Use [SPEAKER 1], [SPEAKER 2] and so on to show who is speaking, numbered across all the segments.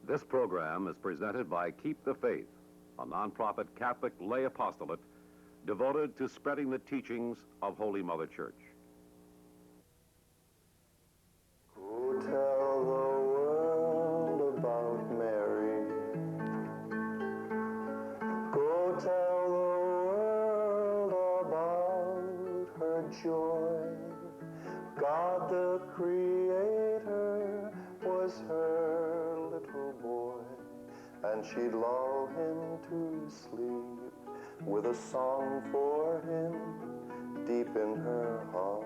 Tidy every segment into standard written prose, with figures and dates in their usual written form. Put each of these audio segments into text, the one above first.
[SPEAKER 1] This program is presented by Keep the Faith, a nonprofit Catholic lay apostolate devoted to spreading the teachings of Holy Mother Church.
[SPEAKER 2] Go tell the world about Mary. Go tell the world about her joy. God the Creator was her little boy, and she'd lull him to sleep with a song for him deep in her heart.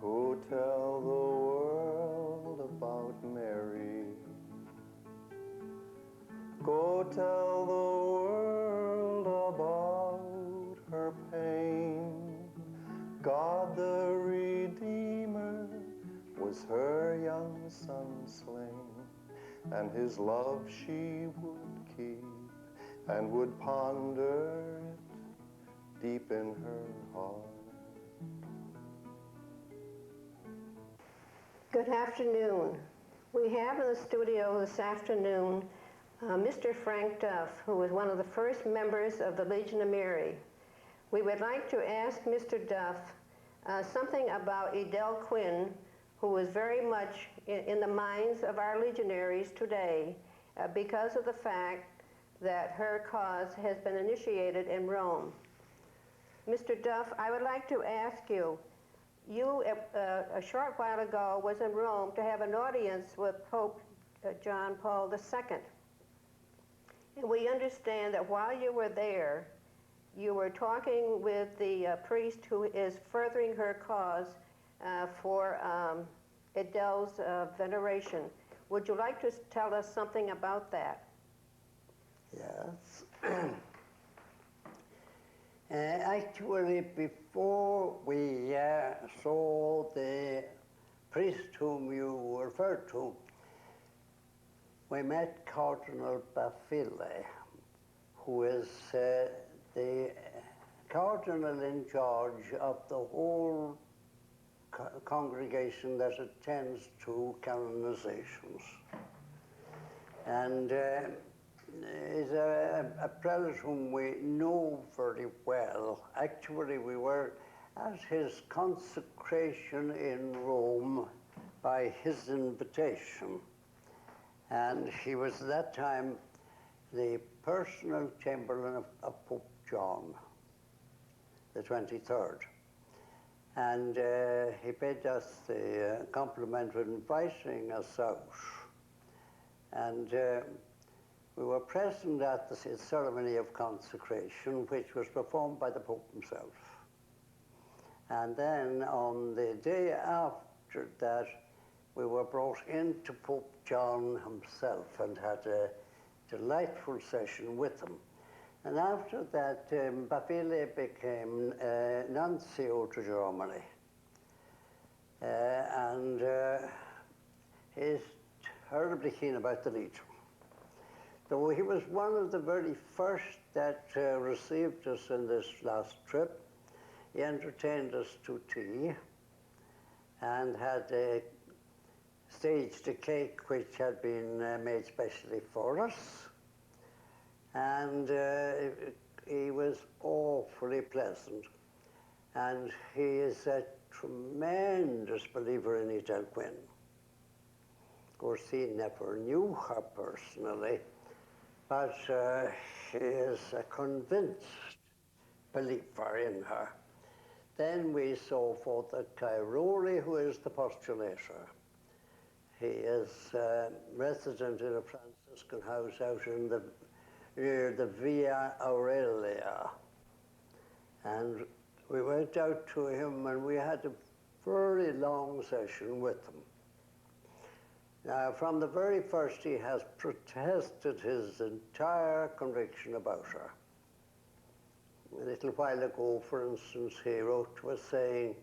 [SPEAKER 2] Go tell the world about Mary. Go tell the world about her pain. God the Redeemer was her young son slain, and his love she would keep and would ponder it deep in her heart.
[SPEAKER 3] Good afternoon. We have in the studio this afternoon Mr. Frank Duff, who was one of the first members of the Legion of Mary. We would like to ask Mr. Duff something about Edel Quinn, who was very much in the minds of our legionaries today because of the fact that her cause has been initiated in Rome. Mr. Duff, I would like to ask you, a short while ago was in Rome to have an audience with Pope John Paul II. And we understand that while you were there, you were talking with the priest who is furthering her cause for Edel's veneration. Would you like to tell us something about that?
[SPEAKER 4] Yes. Actually, before we saw the priest whom you referred to, we met Cardinal Baffile, who is the cardinal in charge of the whole congregation that attends to canonizations. And is a prelate whom we know very well. Actually, we were at his consecration in Rome by his invitation. And he was at that time the personal chamberlain of Pope John, the 23rd. And he paid us the compliment of inviting us out. And we were present at the ceremony of consecration, which was performed by the Pope himself. And then on the day after that, we were brought into Pope John himself and had a delightful session with him. And after that, Baffile became nuncio to Germany. And he's terribly keen about the Legion. So he was one of the very first that received us in this last trip. He entertained us to tea and had staged a cake which had been made specially for us. And he was awfully pleasant. And he is a tremendous believer in Edel Quinn. Of course, he never knew her personally, but he is a convinced believer in her. Then we saw Father Cairoli, who is the postulator. He is resident in a Franciscan house out in near the Via Aurelia. And we went out to him and we had a very long session with him. Now, from the very first, he has protested his entire conviction about her. A little while ago, for instance, he wrote to us saying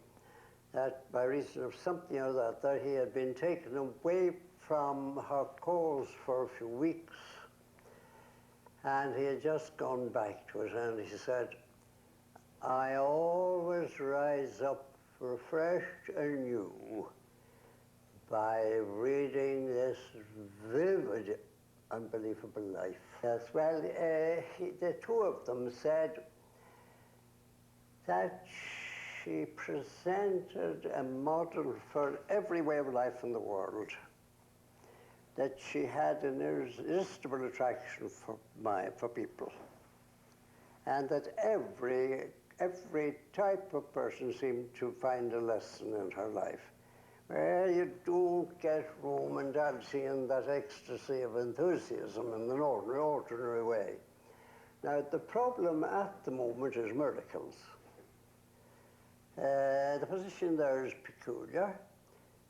[SPEAKER 4] that by reason of something or other, he had been taken away from her cause for a few weeks, And he had just gone back to it, and he said, I always rise up refreshed and new by reading this vivid, unbelievable life. Yes, well, the two of them said that she presented a model for every way of life in the world, that she had an irresistible attraction for people, and that every type of person seemed to find a lesson in her life. Well, you don't get Roman dancing and that ecstasy of enthusiasm in an ordinary way. Now, the problem at the moment is miracles. The position there is peculiar.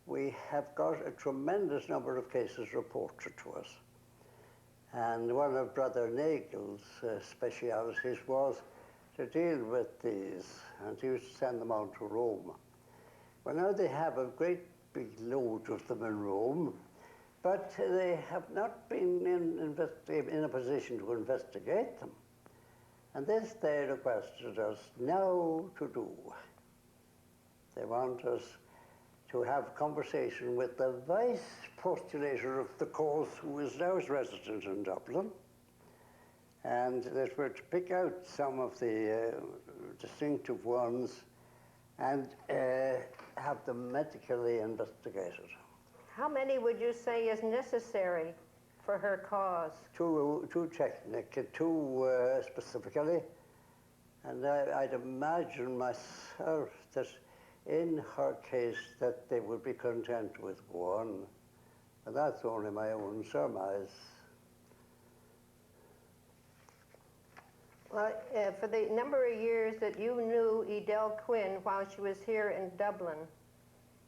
[SPEAKER 4] We have got a tremendous number of cases reported to us. And one of Brother Nagel's specialities was to deal with these, and he used to send them on to Rome. Well, now they have a great big load of them in Rome, but they have not been in a position to investigate them. And this they requested us now to do. They want us to have a conversation with the vice postulator of the cause, who is now resident in Dublin, and that we're to pick out some of the distinctive ones and have them medically investigated.
[SPEAKER 3] How many would you say is necessary for her cause?
[SPEAKER 4] Two technical, two specifically, and I'd imagine myself that in her case that they would be content with one, but that's only my own surmise.
[SPEAKER 3] Well, for the number of years that you knew Edel Quinn while she was here in Dublin,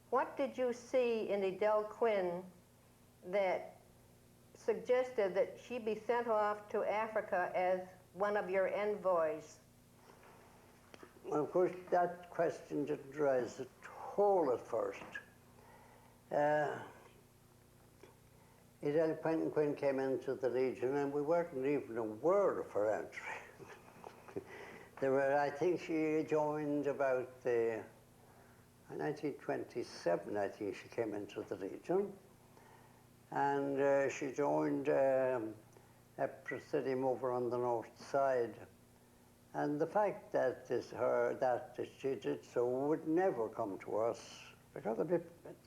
[SPEAKER 3] what did you see in Edel Quinn that suggested that she be sent off to Africa as one of your envoys?
[SPEAKER 4] Well, of course, that question didn't rise at all at first. Edel Quinn came into the Legion, and we weren't even aware of her entry. I think she joined about 1927, I think she came into the Legion. And she joined a presidium over on the north side. And the fact that she did so would never come to us, because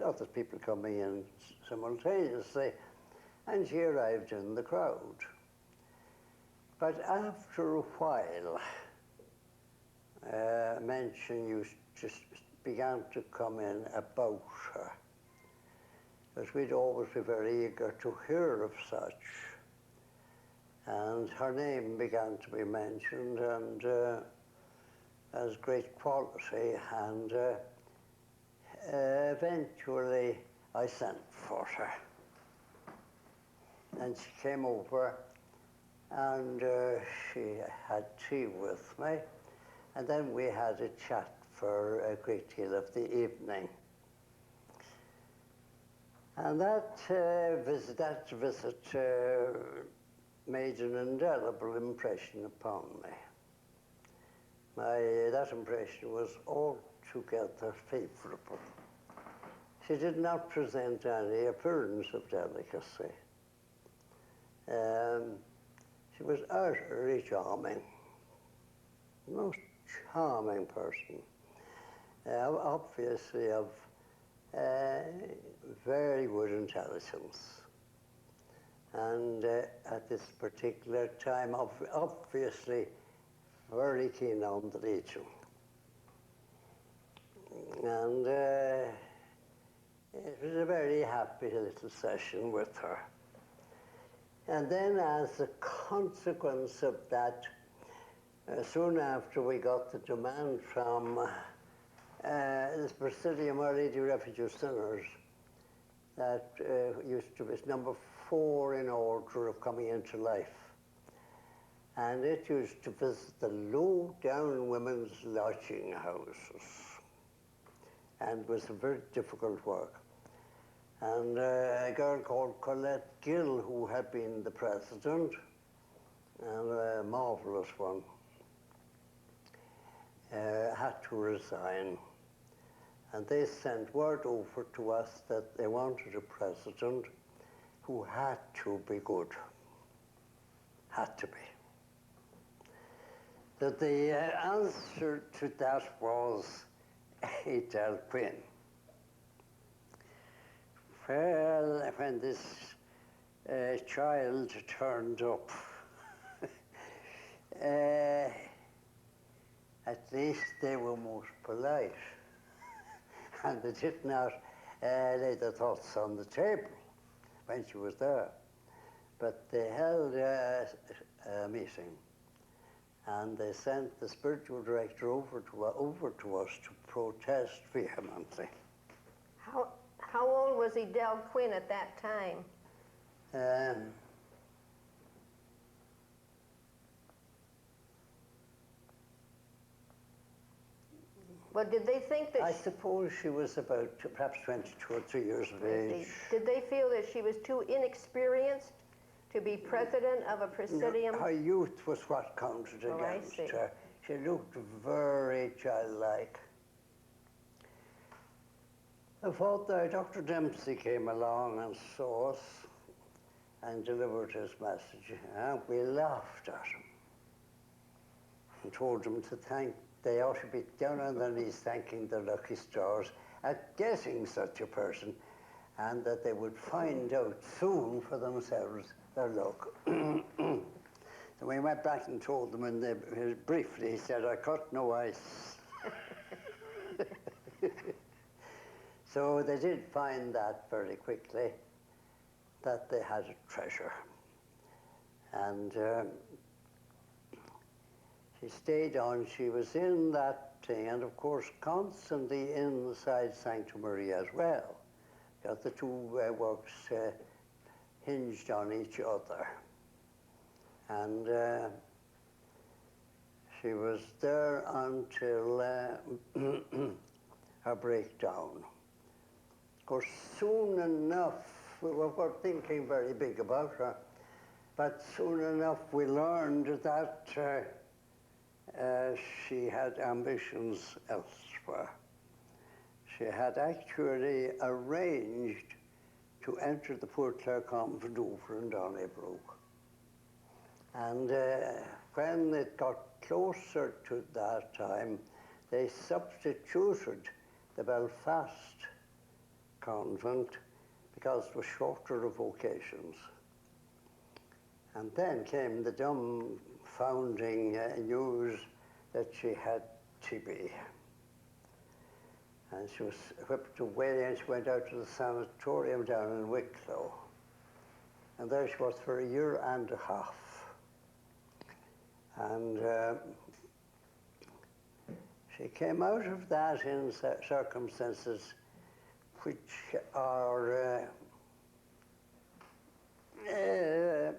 [SPEAKER 4] other people coming in simultaneously, and she arrived in the crowd. But after a while, mention just began to come in about her, because we'd always be very eager to hear of such. And her name began to be mentioned, and as great quality, and eventually I sent for her. And she came over, and she had tea with me, and then we had a chat for a great deal of the evening. And that visit made an indelible impression upon me. That impression was altogether favorable. She did not present any appearance of delicacy. She was utterly charming, most charming person, obviously of very good intelligence. And at this particular time, obviously very keen on the Legion. And it was a very happy little session with her. And then as a consequence of that, soon after we got the demand from this Presidium Our Lady Refugee Sinners, that used to be number 4 in order of coming into life. And it used to visit the low-down women's lodging houses. And it was a very difficult work. And a girl called Colette Gill, who had been the president, and a marvelous one, had to resign. And they sent word over to us that they wanted a president who had to be good. Had to be. That the answer to that was Edel Quinn. Well, when this child turned up, at least they were most polite. And they did not lay their thoughts on the table when she was there. But they held a meeting, and they sent the spiritual director over to us to protest vehemently.
[SPEAKER 3] How old was Edel Quinn at that time? Well, did they think that...
[SPEAKER 4] I suppose she was about perhaps 22 or 3 years of age.
[SPEAKER 3] Did they feel that she was too inexperienced to be president of a presidium?
[SPEAKER 4] No, her youth was what counted against her. She looked very childlike. The father, Dr. Dempsey, came along and saw us and delivered his message, and we laughed at him and told him to thank. They ought to be down on their knees thanking their lucky stars at getting such a person, and that they would find out soon for themselves their luck. So we went back and told them, and briefly he said, "I cut no ice." So they did find that very quickly, that they had a treasure. And she stayed on. She was in that thing, and of course constantly inside Sancta Maria as well, because the two works hinged on each other. And she was there until her breakdown. Of course, soon enough, we were thinking very big about her, but soon enough we learned that she had ambitions elsewhere. She had actually arranged to enter the Poor Clare Convent over in Donnybrook. And when it got closer to that time, they substituted the Belfast convent because it was shorter of vocations. And then came the dumbfounding news that she had TB. And she was whipped away, and she went out to the sanatorium down in Wicklow. And there she was for 1.5 years. And she came out of that in circumstances which are a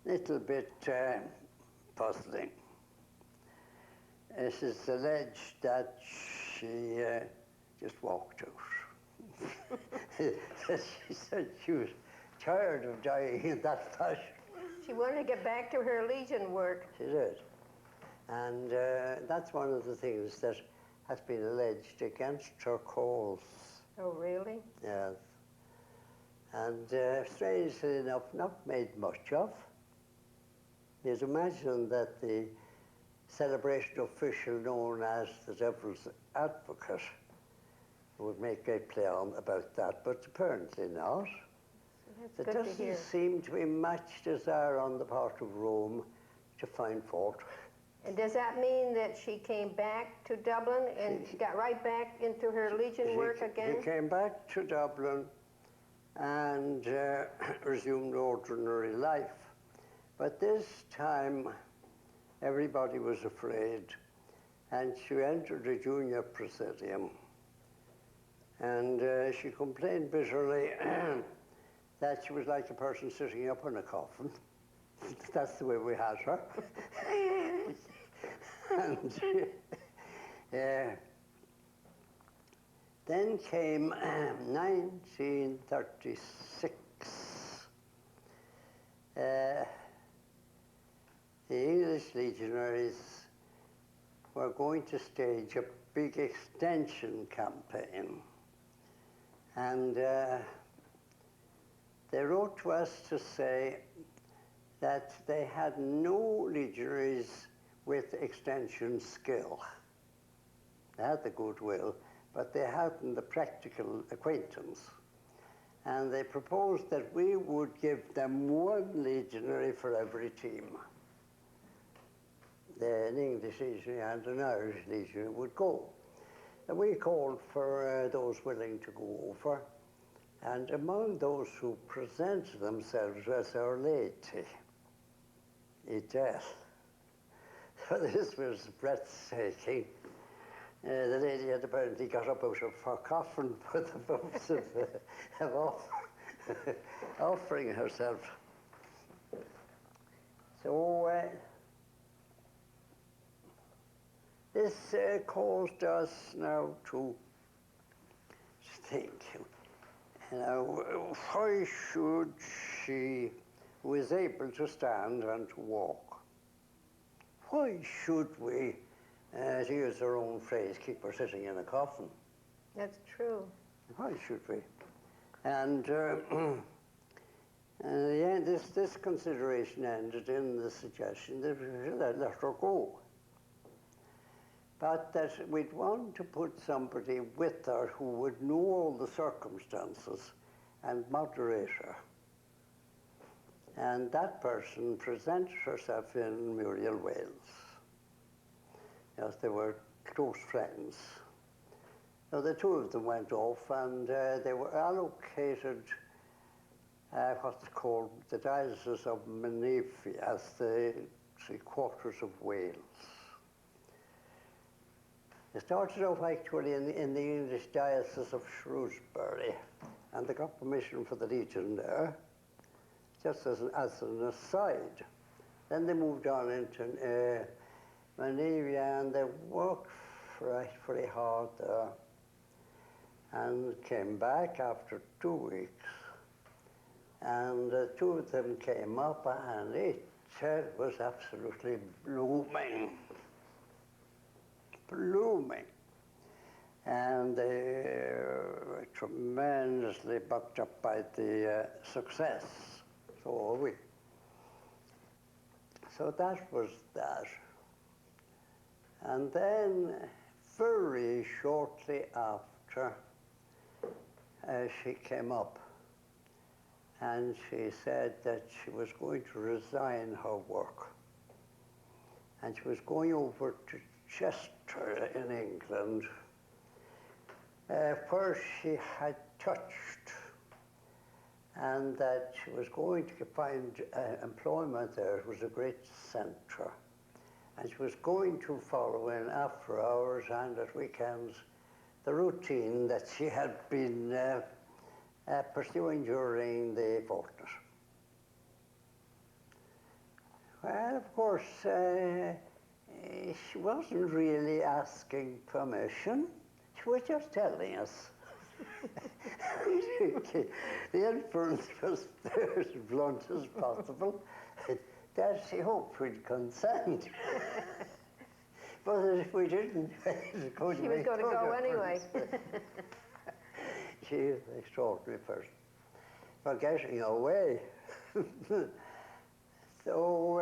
[SPEAKER 4] little bit puzzling. It is alleged that she just walked out. She said she was tired of dying in that fashion.
[SPEAKER 3] She wanted to get back to her Legion work.
[SPEAKER 4] She did. And that's one of the things that has been alleged against her cause.
[SPEAKER 3] Oh, really?
[SPEAKER 4] Yes. And strangely enough, not made much of. You'd imagine that the celebration official known as the Devil's Advocate would make a play on about that, but apparently not.
[SPEAKER 3] That's
[SPEAKER 4] There
[SPEAKER 3] good to hear.
[SPEAKER 4] doesn't seem to be much desire on the part of Rome to find fault.
[SPEAKER 3] And does that mean that she came back to Dublin and got right back into her Legion work again?
[SPEAKER 4] She came back to Dublin and resumed ordinary life. But this time, everybody was afraid, and she entered a junior presidium. And she complained bitterly that she was like a person sitting up in a coffin. That's the way we had her. And then came 1936. the English legionaries were going to stage a big extension campaign. And they wrote to us to say that they had no legionaries with extension skill. They had the goodwill, but they hadn't the practical acquaintance. And they proposed that we would give them one legionary for every team. An English legionary and an Irish legionary would go. And we called for those willing to go over. And among those who presented themselves was Our Lady, Edel. So this was breathtaking. The lady had apparently got up out of her coffin for the purpose of offering herself. So this caused us now to think, why should she, who is able to stand and to walk, why should we, to use her own phrase, keep her sitting in a coffin?
[SPEAKER 3] That's true.
[SPEAKER 4] Why should we? And in the end, this consideration ended in the suggestion that we should let her go. But that we'd want to put somebody with her who would know all the circumstances and moderate her. And that person presented herself in Muriel, Wales. Yes, they were close friends. So the two of them went off, and they were allocated what's called the Diocese of Msgr as the 3/4 of Wales. They started off actually in the English Diocese of Shrewsbury, and they got permission for the Legion there, just as an aside. Then they moved on into Msgr, and they worked very hard there, and came back after 2 weeks. And the two of them came up, and it was absolutely blooming. Blooming. And they were tremendously bucked up by the success. So are we. So that was that. And then, very shortly after, she came up, and she said that she was going to resign her work. And she was going over to Chester in England, where she had touched, and that she was going to find employment there. It was a great centre. And she was going to follow in after hours and at weekends the routine that she had been pursuing during the fortnight. Well, of course, she wasn't really asking permission. She was just telling us. The inference was as blunt as possible, that she hoped we'd consent. But if we didn't,
[SPEAKER 3] she was going to go anyway.
[SPEAKER 4] She is an extraordinary person for getting away. So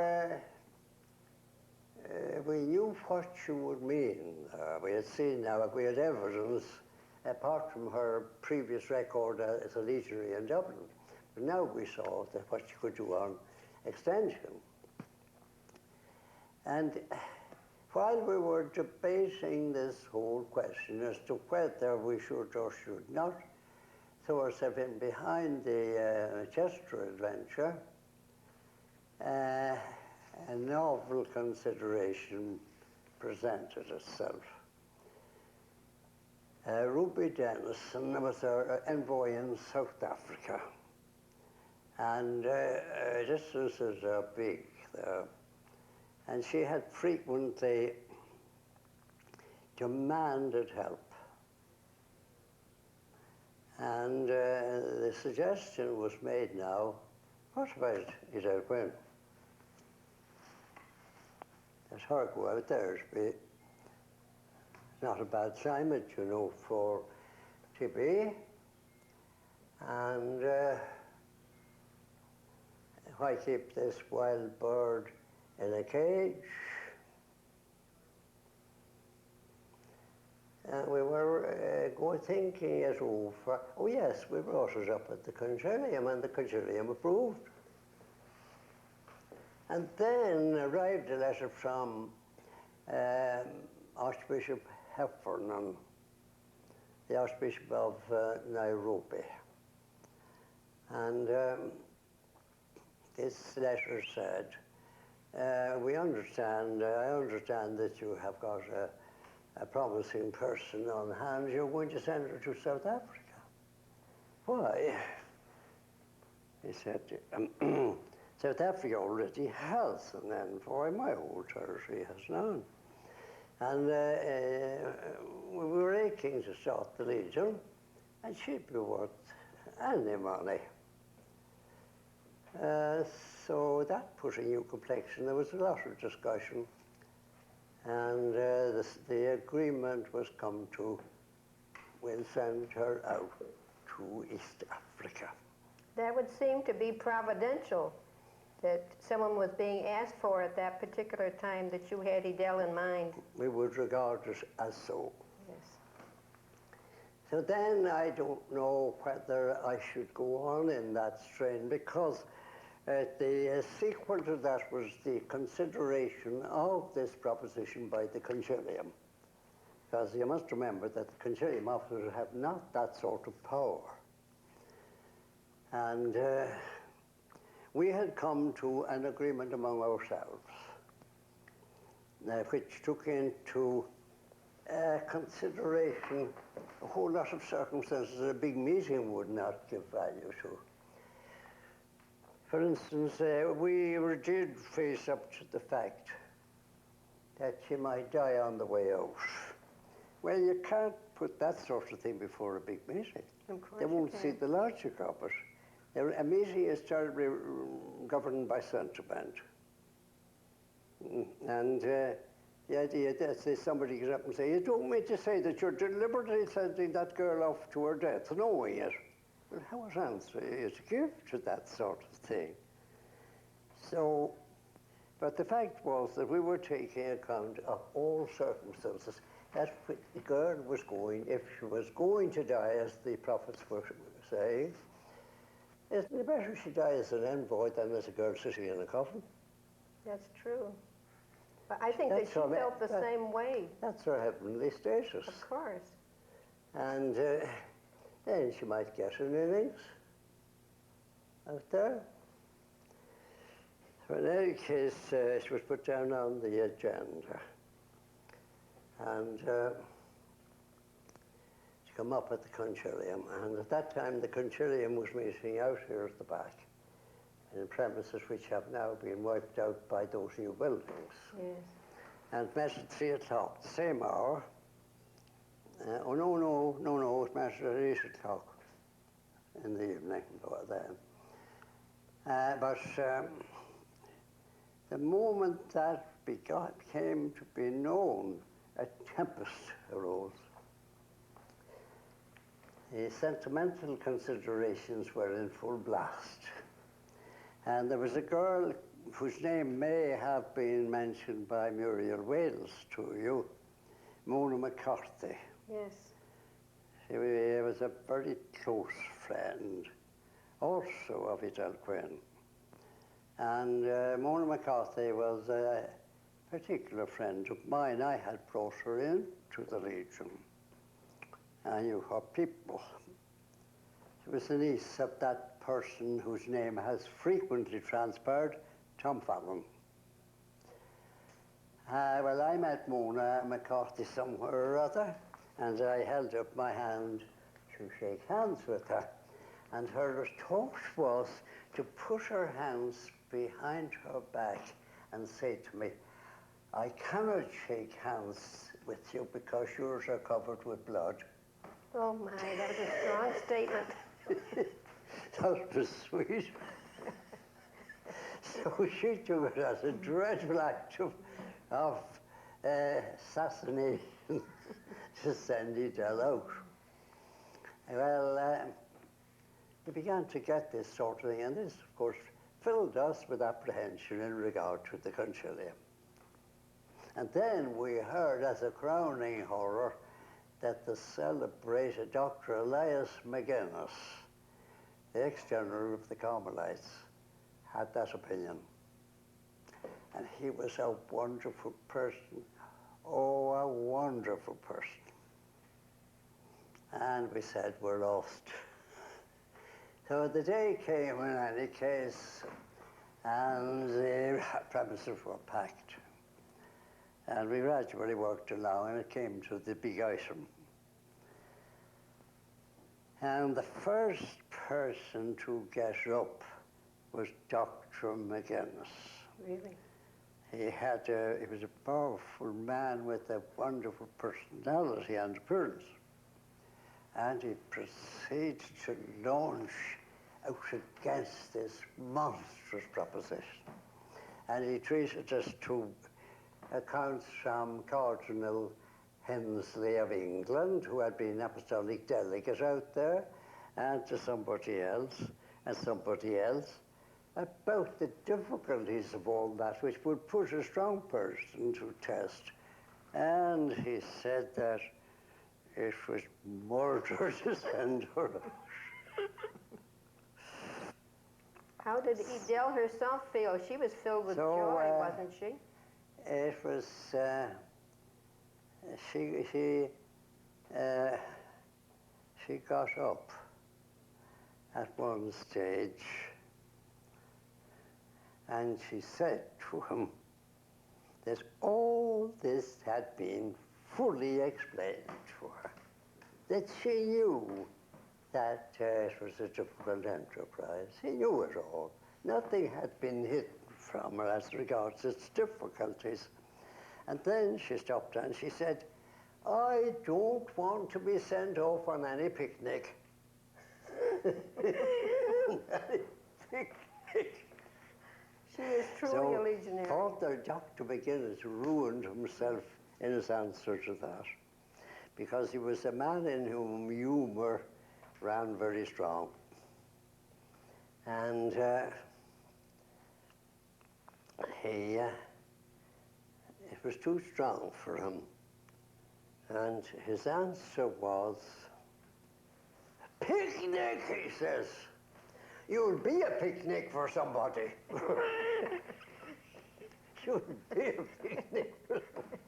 [SPEAKER 4] we knew what she would mean. We had seen now, we had evidence, apart from her previous record as a legionary in Dublin. But now we saw that what she could do on extension. And while we were debating this whole question as to whether we should or should not throw ourselves in behind the Chester adventure, a novel consideration presented itself. Ruby Dennison was our envoy in South Africa, and distances are big there. And she had frequently demanded help. And the suggestion was made now, what about Edel Quinn? let her go out there. It's not a bad climate, you know, for to be. And why keep this wild bird in a cage? And we were thinking it over. Oh yes, we brought it up at the Concilium, and the Concilium approved. And then arrived a letter from Archbishop Heffernan, the Archbishop of Nairobi. And this letter said, I understand that you have got a promising person on hand. You're going to send her to South Africa. Why? He said, South Africa already has an envoy. My old territory has none. And we were aching to start the Legion, and she'd be worth any money. So that put a new complexion. There was a lot of discussion, and the agreement was come to, we'll send her out to East Africa.
[SPEAKER 3] That would seem to be providential, that someone was being asked for at that particular time, that you had Edel in mind.
[SPEAKER 4] We would regard it as so.
[SPEAKER 3] Yes.
[SPEAKER 4] So then I don't know whether I should go on in that strain, because the sequel to that was the consideration of this proposition by the Concilium. Because you must remember that the Concilium officers have not that sort of power. And we had come to an agreement among ourselves, which took into consideration a whole lot of circumstances that a big meeting would not give value to. For instance, we did face up to the fact that she might die on the way out. Well, you can't put that sort of thing before a big meeting.
[SPEAKER 3] Of course
[SPEAKER 4] They won't see the logic of it. A meeting is terribly governed by sentiment. And the idea that somebody gets up and say, you don't mean to say that you're deliberately sending that girl off to her death, knowing it. Well, how answer is to give to that sort of thing? So, but the fact was that we were taking account of all circumstances. That the girl was going, if she was going to die, as the prophets were saying, isn't it better she die as an envoy than as a girl sitting in a coffin?
[SPEAKER 3] That's true. But I think that she felt the same way.
[SPEAKER 4] That's her heavenly status.
[SPEAKER 3] Of course.
[SPEAKER 4] And then she might get an innings out there. So in any case, she was put down on the agenda. And she came up at the Concilium. And at that time, the Concilium was meeting out here at the back, in premises which have now been wiped out by those new buildings.
[SPEAKER 3] Yes. And
[SPEAKER 4] met at 3 o'clock, the same hour. Oh, no, it met at 8 o'clock in the evening then. But the moment that came to be known, a tempest arose. The sentimental considerations were in full blast. And there was a girl whose name may have been mentioned by Muriel Wales to you, Mona McCarthy.
[SPEAKER 3] Yes.
[SPEAKER 4] She was a very close friend, also of Edel Quinn. And Mona McCarthy was a particular friend of mine. I had brought her in to the Legion. I knew her people. She was the niece of that person whose name has frequently transpired, Tom Fallon. Well, I met Mona McCarthy somewhere or other, and I held up my hand to shake hands with her. And her retort was to put her hands behind her back and say to me, I cannot shake hands with you because yours are covered with blood.
[SPEAKER 3] Oh my, that was a strong statement.
[SPEAKER 4] That was sweet. So she took it as a dreadful act of assassination to send Edel out. Well, we began to get this sort of thing, and this, of course, filled us with apprehension in regard to the concilium. And then we heard, as a crowning horror, that the celebrated Dr. Elias McGinnis, the ex-general of the Carmelites, had that opinion. And he was a wonderful person. Oh, a wonderful person. And we said, we're lost. So the day came in any case, and the premises were packed. And we gradually worked along, and it came to the big item. And the first person to get up was Dr. McGinnis.
[SPEAKER 3] Really?
[SPEAKER 4] He was a powerful man with a wonderful personality and appearance. And he proceeded to launch out against this monstrous proposition. And he treated us to accounts from Cardinal Hensley of England, who had been apostolic delegate out there, and to somebody else, about the difficulties of all that, which would put a strong person to test. And he said that it was murder to send her out.
[SPEAKER 3] How did Edel herself feel? She was filled with joy, wasn't she?
[SPEAKER 4] It was, she got up at one stage, and she said to him that all this had been fully explained to her, that she knew that it was a difficult enterprise. She knew it all. Nothing had been hidden from her as regards its difficulties. And then she stopped and she said, I don't want to be sent off on any picnic.
[SPEAKER 3] She is truly a legionary.
[SPEAKER 4] Father Dr. McGinnis ruined himself in his answer to that, because he was a man in whom humor ran very strong. And it was too strong for him. And his answer was, picnic, he says. You'll be a picnic for somebody. You'll be a picnic for somebody.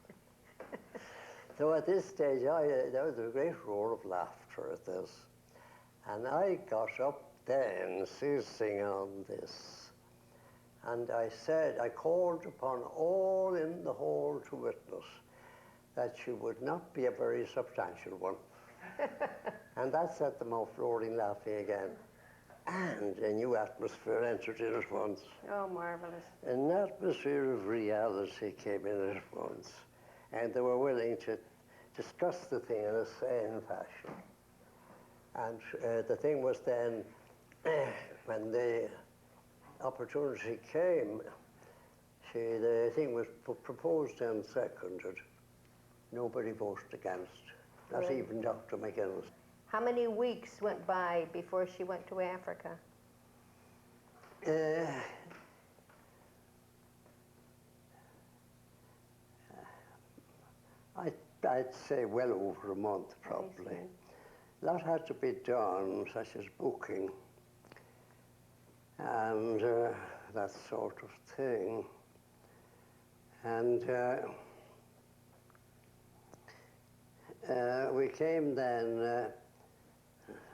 [SPEAKER 4] So at this stage, there was a great roar of laughter at this. And I got up then, seizing on this. And I said, I called upon all in the hall to witness that she would not be a very substantial one. And that set them off roaring, laughing again. And a new atmosphere entered in at once.
[SPEAKER 3] Oh, marvelous.
[SPEAKER 4] An atmosphere of reality came in at once. And they were willing to discuss the thing in a sane fashion. And the thing was then, when the opportunity came, the thing was proposed and seconded. Nobody voted against, not even Dr. McGinnis.
[SPEAKER 3] How many weeks went by before she went to Africa?
[SPEAKER 4] I'd say well over a month, probably. A lot had to be done, such as booking and that sort of thing. And we came then,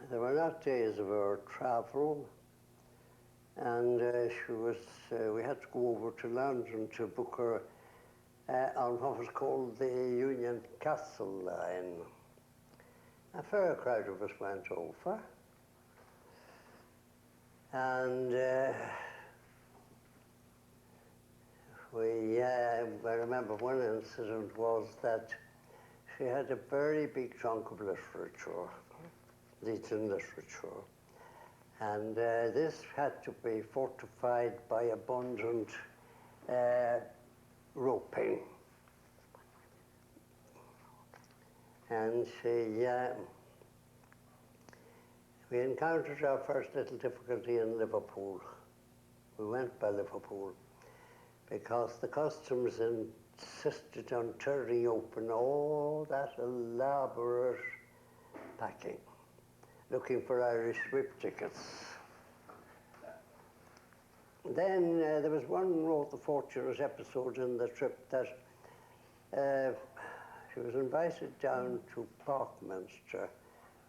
[SPEAKER 4] there were not days of our travel, and we had to go over to London to book her on what was called the Union Castle line. A fair crowd of us went over, and I remember one incident was that she had a very big trunk of literature, Legion literature, and this had to be fortified by abundant roping And we encountered our first little difficulty in Liverpool. We went by Liverpool because the customs insisted on turning open all that elaborate packing, looking for Irish whip tickets. Then there was one rather fortunate episode in the trip that she was invited down to Parkminster,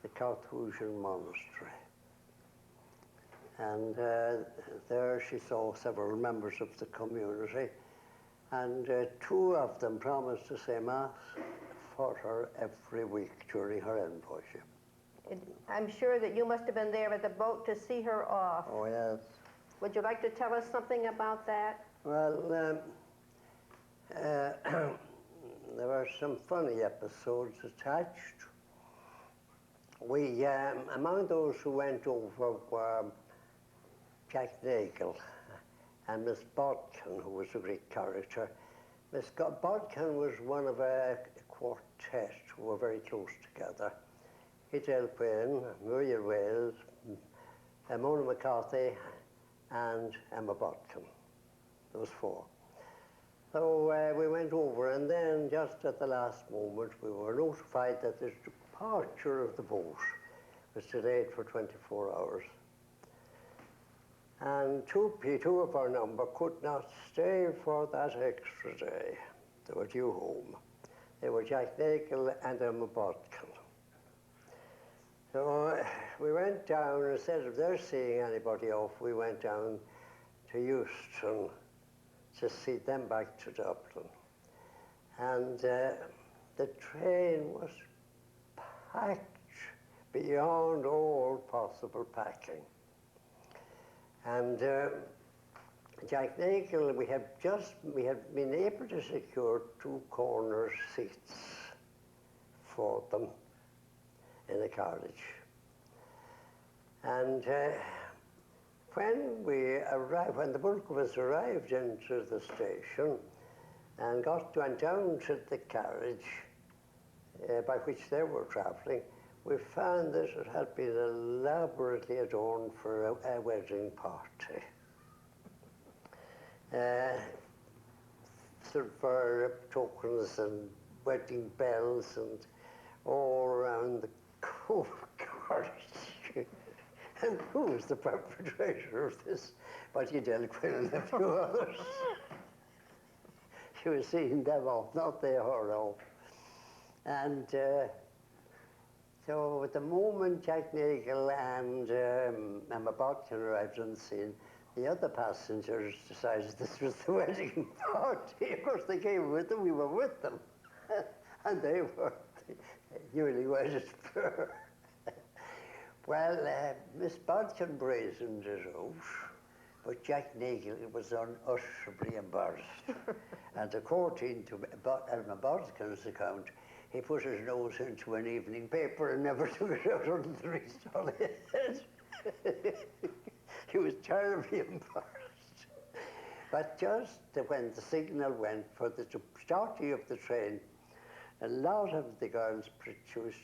[SPEAKER 4] the Carthusian monastery. And there she saw several members of the community, and two of them promised to say Mass for her every week during her envoyship.
[SPEAKER 3] I'm sure that you must have been there at the boat to see her off.
[SPEAKER 4] Oh, yes.
[SPEAKER 3] Would you like to tell us something about that?
[SPEAKER 4] Well, there were some funny episodes attached. We, among those who went over were Jack Nagel and Miss Bodkin, who was a great character. Miss Bodkin was one of a quartet who were very close together. Edel, Quinn, Muriel Wales, Mona McCarthy, and Emma Bodkin, those four. So we went over, and then just at the last moment we were notified that the departure of the boat was delayed for 24 hours. And two of our number could not stay for that extra day. They were due home. They were Jack Nagel and Emma Bodkin. So we went down, instead of their seeing anybody off, we went down to Euston to see them back to Dublin. And the train was packed beyond all possible packing. And Jack Nagel, we had been able to secure two corner seats for them in the carriage. And when the bulk of us arrived into the station and went down to the carriage by which they were travelling, we found that it had been elaborately adorned for a wedding party. Silver tokens and wedding bells and all around the carriage. And who was the perpetrator of this? But Edel, Quinn and a few others. She was seeing them off, not they her off. And so at the moment Jack Nagel and Emma Bodkin arrived on the scene, the other passengers decided this was the wedding party. Of course they came with them, we were with them. And they were the newly wedded pair. Well, Miss Bodkin brazened it out, but Jack Nagel was unutterably embarrassed. And according to Emma Bodkin's account, he put his nose into an evening paper and never took it out until the restart it. He was terribly embarrassed. But just when the signal went for the starting of the train, a lot of the girls produced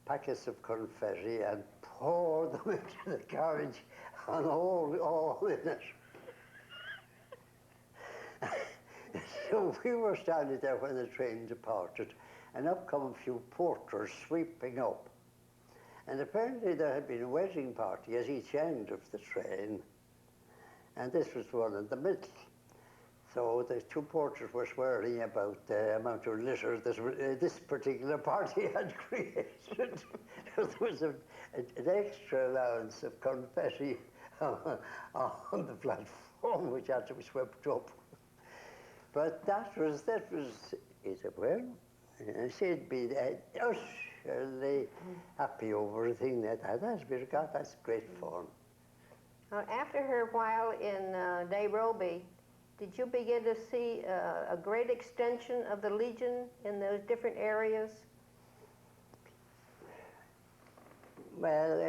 [SPEAKER 4] packets of confetti and poured them into the carriage and all in it. So we were standing there when the train departed, and up come a few porters sweeping up. And apparently there had been a wedding party at each end of the train, and this was one in the middle. So the two porters were swearing about the amount of litter that this particular party had created. There was an extra allowance of confetti on the platform, which had to be swept up. But that was it. Well, she'd been utterly happy over a thing that's great fun.
[SPEAKER 3] After her while in Nairobi, did you begin to see a great extension of the Legion in those different areas?
[SPEAKER 4] Well,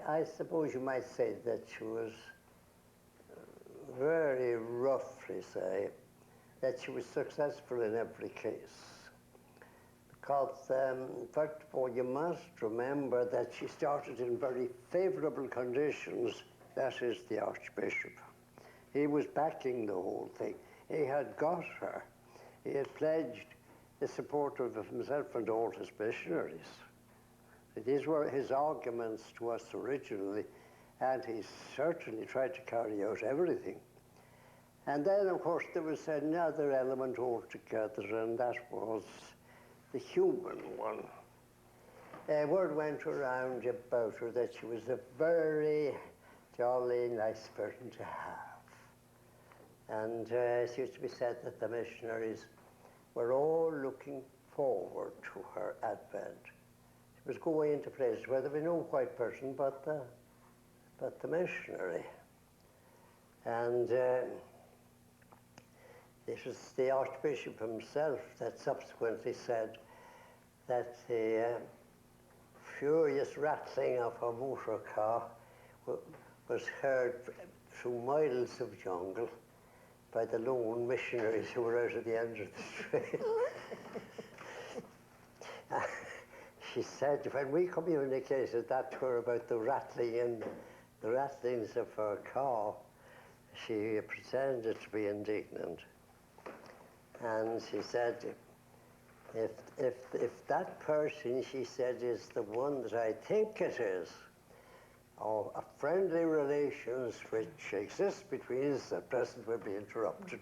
[SPEAKER 4] I suppose you might say that she was, very roughly say, that she was successful in every case. Because, first of all, you must remember that she started in very favorable conditions. That is the Archbishop. He was backing the whole thing. He had got her. He had pledged the support of himself and all his missionaries. These were his arguments to us originally, and he certainly tried to carry out everything. And then, of course, there was another element altogether, and that was the human one. Word went around about her that she was a very jolly, nice person to have. And it used to be said that the missionaries were all looking forward to her advent. She was going into places where there was no white person but the missionary. And this was the Archbishop himself that subsequently said that the furious rattling of a motor car was heard through miles of jungle by the lone missionaries who were out at the end of the street. She said when we communicated that to her about the rattling and the rattlings of her car, she pretended to be indignant. And she said, if that person, she said, is the one that I think it is, or a friendly relations which exist between us at present will be interrupted.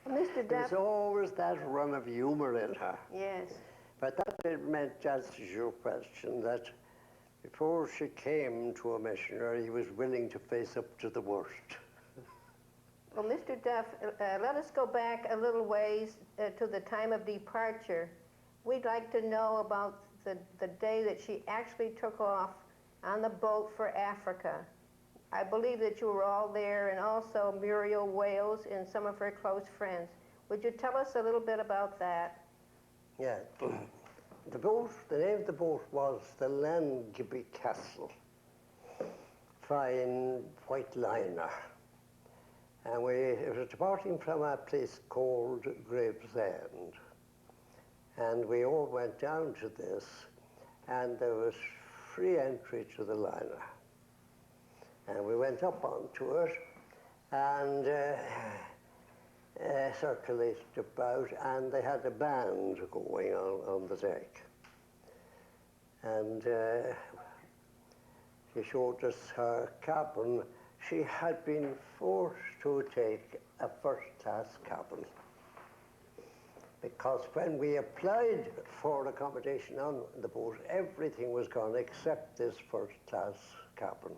[SPEAKER 3] Mr. Duff.
[SPEAKER 4] There's always that run of humor in her.
[SPEAKER 3] Yes.
[SPEAKER 4] But that meant, just as your question, that before she came to a missionary, he was willing to face up to the worst.
[SPEAKER 3] Well, Mr. Duff, let us go back a little ways to the time of departure. We'd like to know about the day that she actually took off on the boat for Africa. I believe that you were all there, and also Muriel Wales and some of her close friends. Would you tell us a little bit about that?
[SPEAKER 4] Yeah. The name of the boat was the Langby Castle. Fine white liner. And it was departing from a place called Gravesend. And we all went down to this, and there was free entry to the liner. And we went up onto it and circulated about, and they had a band going on the deck. And she showed us her cabin. She had been forced to take a first-class cabin, because when we applied for accommodation on the boat, everything was gone except this first-class cabin.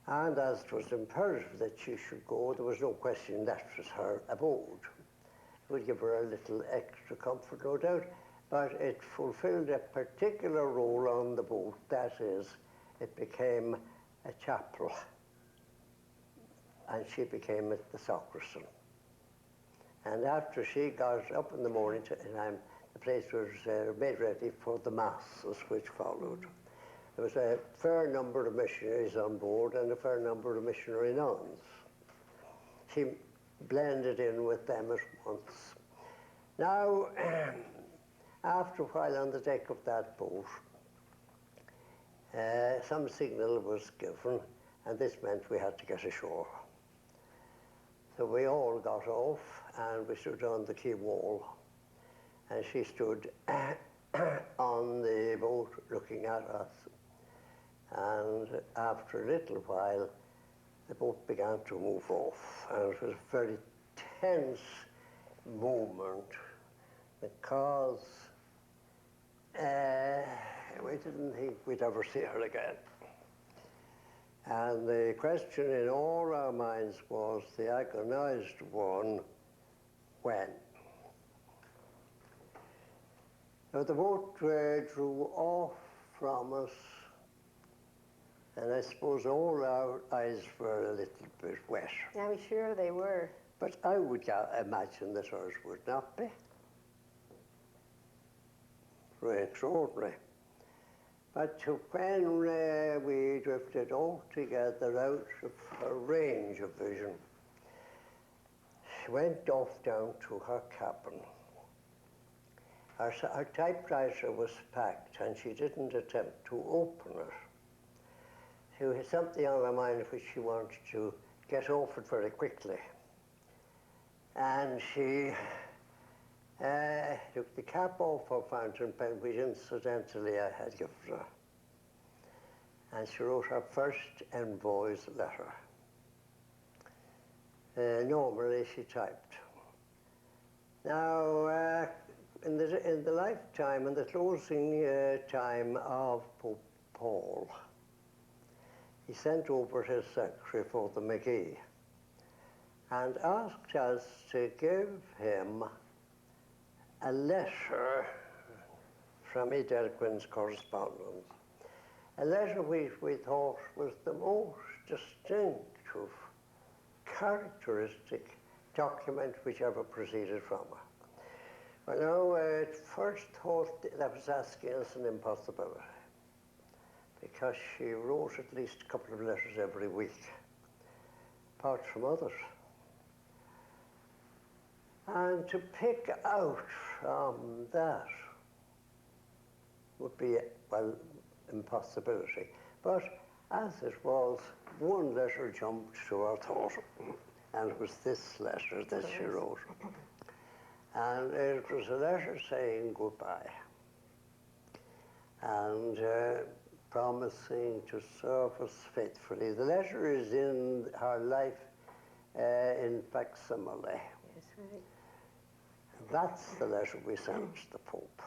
[SPEAKER 4] And as it was imperative that she should go, there was no question that was her abode. It would give her a little extra comfort, no doubt, but it fulfilled a particular role on the boat. That is, it became a chapel, and she became the sacristan. And after she got up in the morning, the place was made ready for the masses which followed. There was a fair number of missionaries on board and a fair number of missionary nuns. She blended in with them at once. Now, after a while on the deck of that boat, some signal was given, and this meant we had to get ashore. So we all got off, and we stood on the quay wall, and she stood on the boat looking at us. And after a little while, the boat began to move off, and it was a very tense moment, because we didn't think we'd ever see her again. And the question in all our minds was the agonized one, when? Now the boat drew off from us, and I suppose all our eyes were a little bit wet.
[SPEAKER 3] I'm sure they were.
[SPEAKER 4] But I would imagine that ours would not be. Very extraordinary. But when we drifted altogether out of her range of vision, she went off down to her cabin. Her typewriter was packed and she didn't attempt to open it. She had something on her mind which she wanted to get off it very quickly. And she took the cap off her fountain pen, which incidentally I had given her. And she wrote her first Envoy's letter. Normally she typed. Now, in the lifetime, in the closing time of Pope Paul, he sent over his secretary for the Msgr and asked us to give him a letter from Edel Quinn's correspondence, a letter which we thought was the most distinctive, characteristic document which ever proceeded from her. Well, now, at first thought that was asking us an impossibility, because she wrote at least a couple of letters every week, apart from others. And to pick out from that would be, well, impossibility. But as it was, one letter jumped to our thought, and it was this letter that she wrote. And it was a letter saying goodbye and promising to serve us faithfully. The letter is in her life in facsimile.
[SPEAKER 3] That's right.
[SPEAKER 4] That's the letter we sent to the Pope.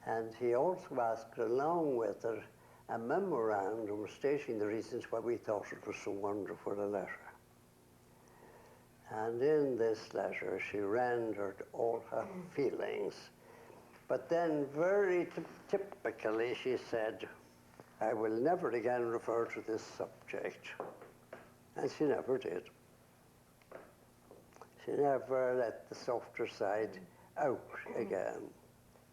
[SPEAKER 4] And he also asked, along with it, a memorandum stating the reasons why we thought it was so wonderful a letter. And in this letter, she rendered all her feelings. But then, very typically, she said, I will never again refer to this subject. And she never did. She never let the softer side out again.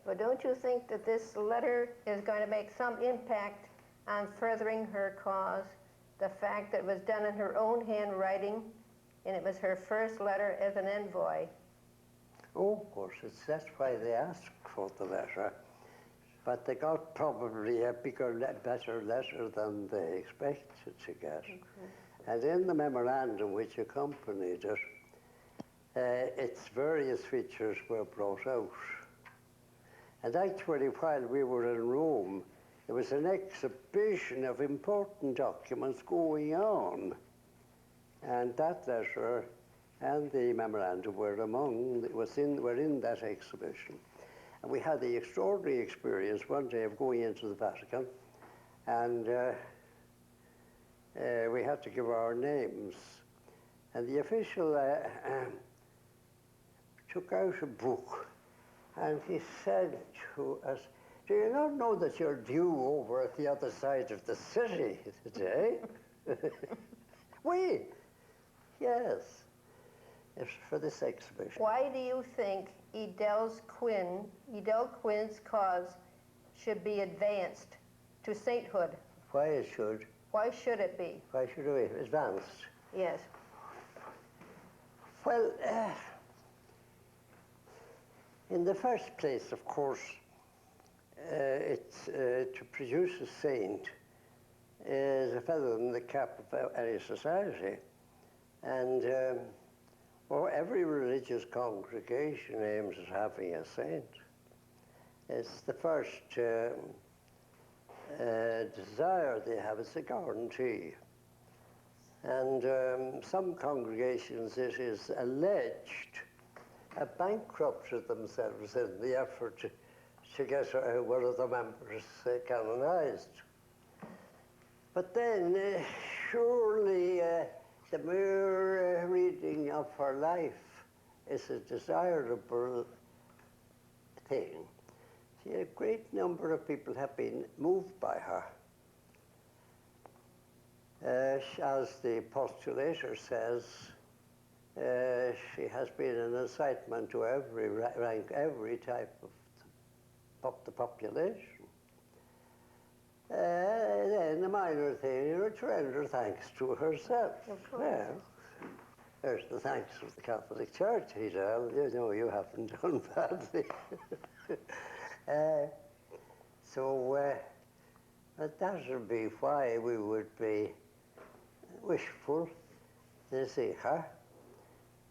[SPEAKER 3] But don't you think that this letter is going to make some impact on furthering her cause? The fact that it was done in her own handwriting, and it was her first letter as an envoy.
[SPEAKER 4] Oh, of course, that's why they asked for the letter. But they got probably a bigger, better letter than they expected to get. And in the memorandum which accompanied it, its various features were brought out. And actually, while we were in Rome, there was an exhibition of important documents going on. And that letter and the memorandum were in that exhibition. And we had the extraordinary experience one day of going into the Vatican, and we had to give our names. And the official took out a book, and he said to us, do you not know that you're due over at the other side of the city today? We? Yes, it's for this exhibition.
[SPEAKER 3] Why do you think Edel Quinn's cause should be advanced to sainthood?
[SPEAKER 4] Why it should?
[SPEAKER 3] Why should it be?
[SPEAKER 4] Why should it be advanced?
[SPEAKER 3] Yes.
[SPEAKER 4] Well, in the first place, of course, it's to produce a saint is a feather in the cap of any society. And every religious congregation aims at having a saint. It's the first desire they have. It's a guarantee. And some congregations, it is alleged, have bankrupted themselves in the effort to get one of the members canonized. But then, surely, the mere reading of her life is a desirable thing. See, a great number of people have been moved by her. As the postulator says, she has been an incitement to every rank, every type of the population. Then the minor thing, to render thanks to herself.
[SPEAKER 3] Of course.
[SPEAKER 4] Well, There's the thanks of the Catholic Church, Edel. You know you haven't done badly. But that would be why we would be wishful to see her.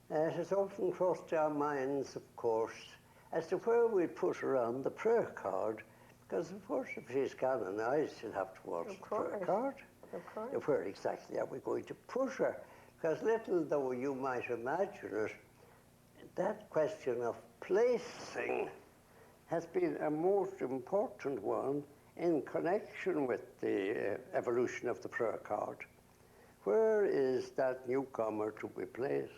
[SPEAKER 4] It has often crossed our minds, of course, as to where we'd put her on the prayer card, because, of course, if she's canonized, she'll have to watch the prayer card.
[SPEAKER 3] Of course.
[SPEAKER 4] Where exactly are we going to put her? Because little though you might imagine it, that question of placing has been a most important one in connection with the evolution of the prayer card. Where is that newcomer to be placed?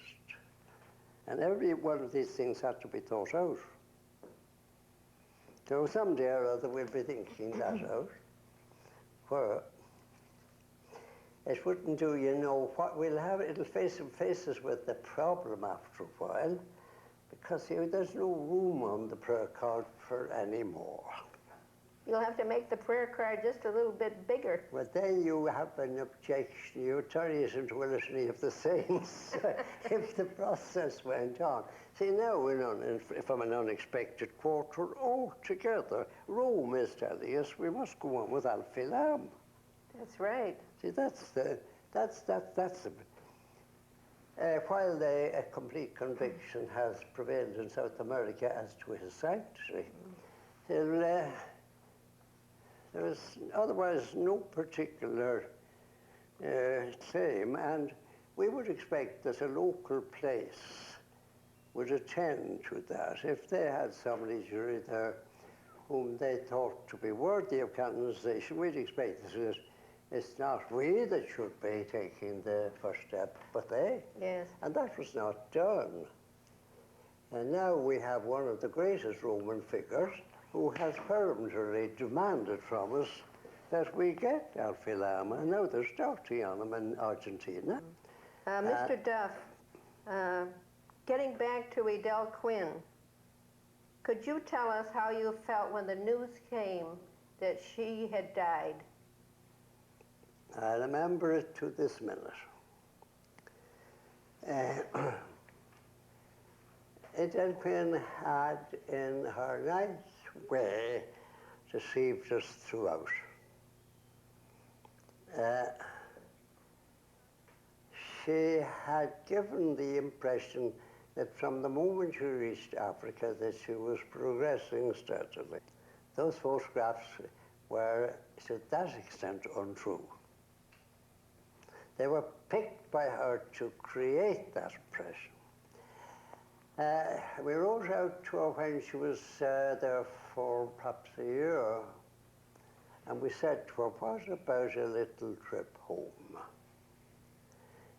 [SPEAKER 4] And every one of these things had to be thought out. So someday or other we'll be thinking that out. Where it wouldn't do, you know, what we'll have, it'll face us with the problem after a while, because there's no room on the prayer card for any more.
[SPEAKER 3] You'll have to make the prayer card just a little bit bigger.
[SPEAKER 4] But then you have an objection. You turn it into a litany of the saints if the process went on. See, now from an unexpected quarter altogether, Rome is telling us we must go on with Al-Filam.
[SPEAKER 3] That's right.
[SPEAKER 4] See, while a complete conviction has prevailed in South America as to his sanctity, there was otherwise no particular claim, and we would expect that a local place would attend to that. If they had somebody during there whom they thought to be worthy of canonization, we'd expect that it's not we that should be taking the first step, but they.
[SPEAKER 3] Yes.
[SPEAKER 4] And that was not done. And now we have one of the greatest Roman figures who has peremptorily demanded from us that we get Al-Filam, and now they're starting on him in Argentina.
[SPEAKER 3] Mr. Duff, getting back to Edel Quinn, could you tell us how you felt when the news came that she had died?
[SPEAKER 4] I remember it to this minute. Edel Quinn had, in her nice way, deceived us throughout. She had given the impression that from the moment she reached Africa that she was progressing steadily. Those photographs were, to that extent, untrue. They were picked by her to create that impression. We wrote out to her when she was there for perhaps a year, and we said to her, what about a little trip home?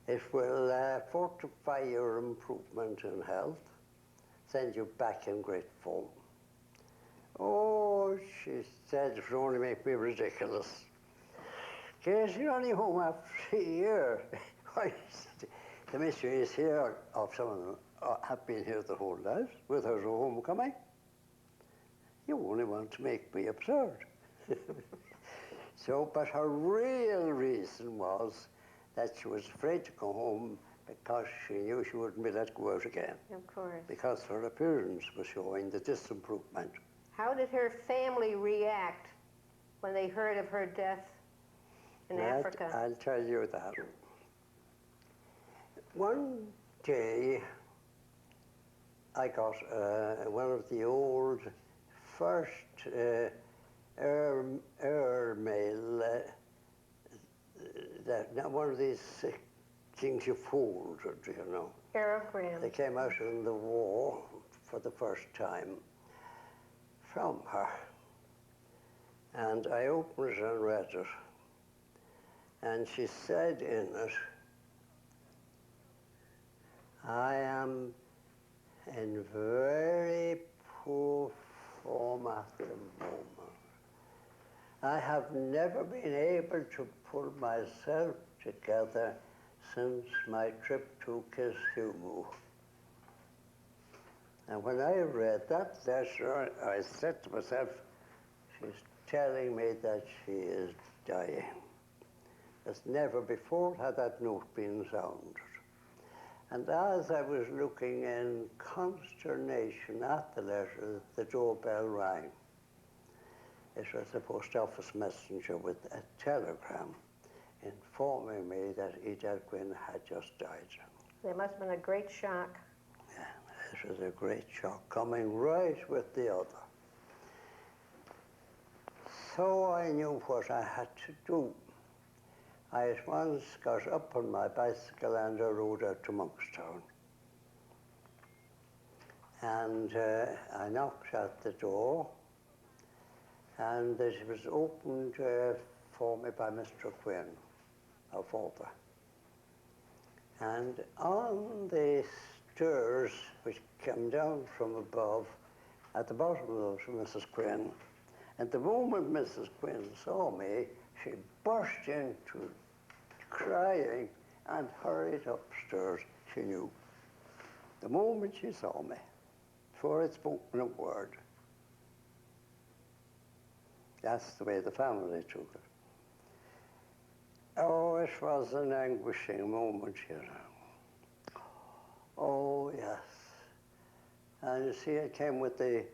[SPEAKER 4] It will fortify your improvement in health, send you back in great form. Oh, she said, it would only make me ridiculous. Yes, you're only home after a year. The mystery is here of someone have been here the whole life with her homecoming. You only want to make me absurd. But her real reason was that she was afraid to go home because she knew she wouldn't be let go out again.
[SPEAKER 3] Of course.
[SPEAKER 4] Because her appearance was showing the disimprovement.
[SPEAKER 3] How did her family react when they heard of her death in Africa?
[SPEAKER 4] I'll tell you that. One day, I got one of the old first airmail, one of these things you fold, you know.
[SPEAKER 3] Aerogram.
[SPEAKER 4] They came out in the war for the first time from her. And I opened it and read it. And she said in it, I am in very poor form at the moment. I have never been able to pull myself together since my trip to Kisumu. And when I read that letter, I said to myself, she's telling me that she is dying. As never before had that note been sounded. And as I was looking in consternation at the letter, the doorbell rang. It was the post office messenger with a telegram informing me that Edel Quinn had just died.
[SPEAKER 3] There must have been a great shock.
[SPEAKER 4] Yeah, it was a great shock, coming right with the other. So I knew what I had to do. I at once got up on my bicycle and I rode out to Monkstown. And I knocked at the door, and it was opened for me by Mr. Quinn, our father. And on the stairs which came down from above, at the bottom of Mrs. Quinn, and the moment Mrs. Quinn saw me, she burst into crying and hurried upstairs. She knew. The moment she saw me, before I'd spoken a word. That's the way the family took it. Oh, it was an anguishing moment, you know. Oh, yes. And you see, it came with the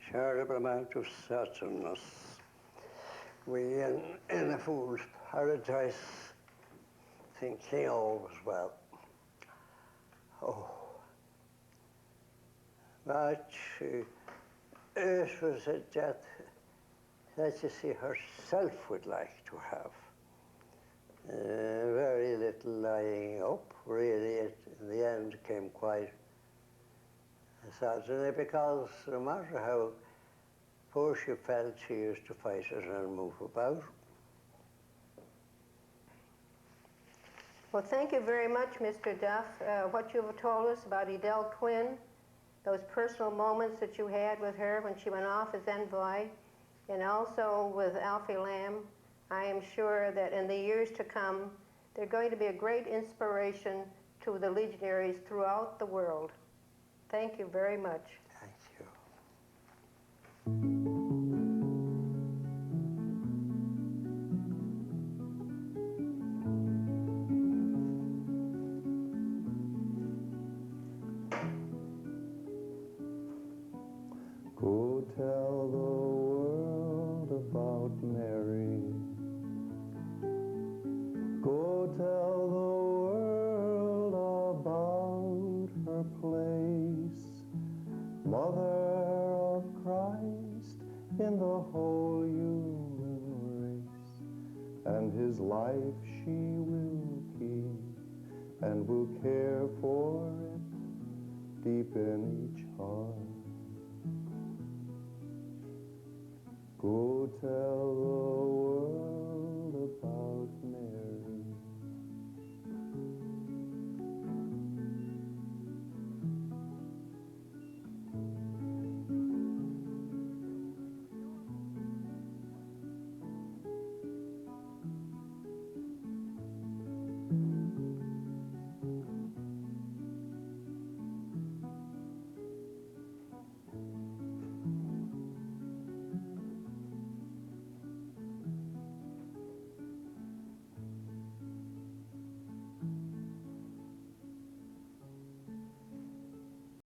[SPEAKER 4] terrible amount of sadness. We, in a fool's paradise, thinking all was well. Oh. But it was a death that you see herself would like to have. Very little lying up, really. It, in the end, came quite suddenly, because no matter how poor she felt, she used to fight it and move about.
[SPEAKER 3] Well, thank you very much, Mr. Duff. What you have told us about Edel Quinn, those personal moments that you had with her when she went off as envoy, and also with Alfie Lamb, I am sure that in the years to come, they're going to be a great inspiration to the legionaries throughout the world. Thank you very much.
[SPEAKER 4] Thank you.
[SPEAKER 2] Go tell the world about Mary. Go tell the world about her place, Mother of Christ in the whole human race. And his life she will keep and will care for it deep in each heart. Go tell the